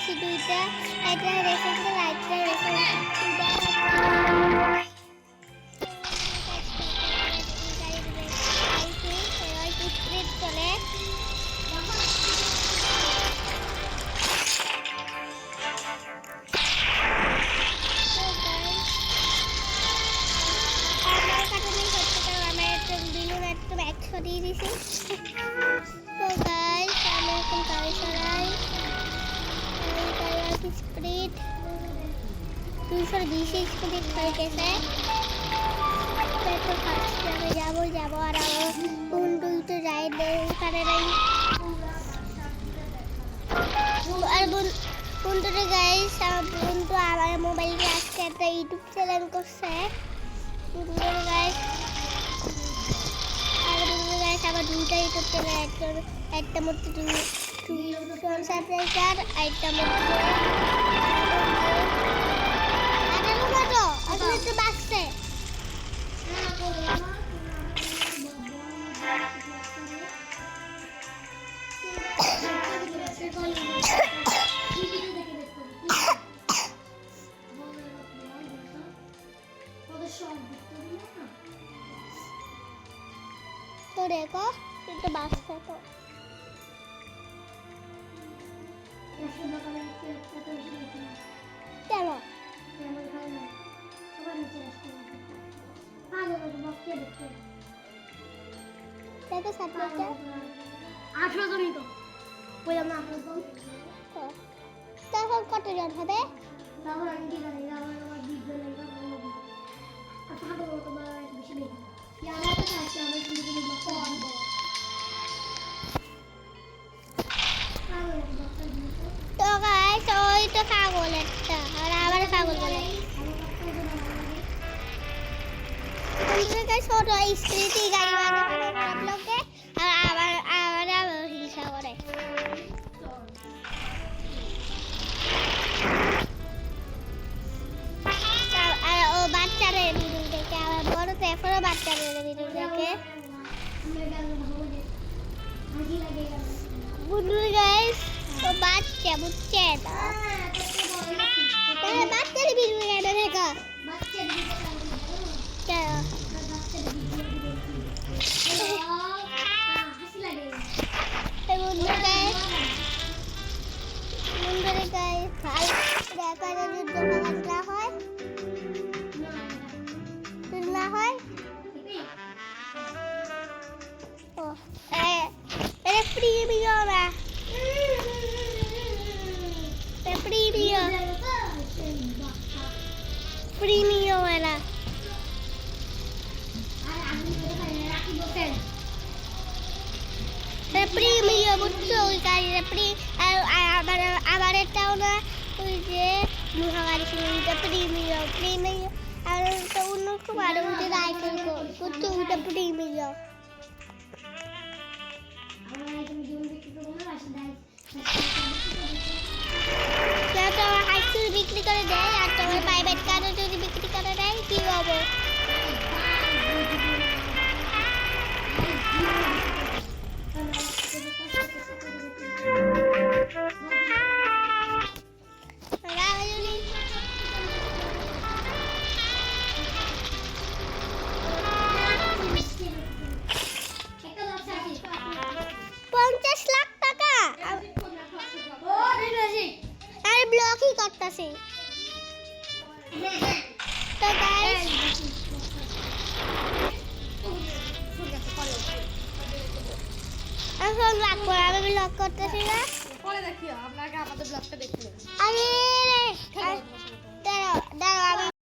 নিয়েছি দুইটা, একটা রেসিং একটা রেসিং স্পিড চলে। দিয়ে দিছি। তো গাইস আমি এখন গাড়ি চালাই, স্পিড 220 স্পিড হয়ে যাবো আর বন্ধুতে যাই এখানে আর বন্ধুটা গাইস বন্ধু আমার মোবাইলে আজকে একটা ইউটিউব চ্যানেল করছে গাইস। আবার দুইটা ইউটিউব চ্যানেল, একটা মধ্যে 200 সাবস্ক্রাইবার, একটা মধ্যে একটু বাঁচছে। তো দেখো একটু বাঁচছে তো কেন দেখো সাবজেক্টটা 18 জনই তো বললাম না 18 জন। তখন কতজন হবে? তাহলে আমি কি জানি আমার 20 জন লাগবে আর তাহলে তোমার বেশি নেই ইয়ারা তো আছে আমি কিন্তু বলবো তো গাইস ওই তো পাগল একটা আর আবার পাগল বলে ছোট স্পিডে গাড়ি বানানোকে আর আবার হিংসা করে। আর ও বাচ্চাদের ভিডিও দেখে আবার বড় তো এখনো বাচ্চাদের ভিডিও দেখে। বুঝলি গাইস ও বাচ্চা বুঝছে না বাচ্চাদের ভিডিও কেন দেখা Premium wala. Premium butuh kali abar tahu na uje muhawari sini premium ada tahu nak ada uje naik ko butuh udah premium. তো হাইস্কুল বিক্রি করে দেয় আর তোমার প্রাইভেট কারও যদি বিক্রি করে দেয় কি হবে? ব্লকই করতেছি তো গাইস এখন ব্লক করে আমি ব্লক করতেছি না পরে দেখিও আপনাকে আমাদের ব্লগটা দেখতে আরে দাঁড়াও দাঁড়াও আমি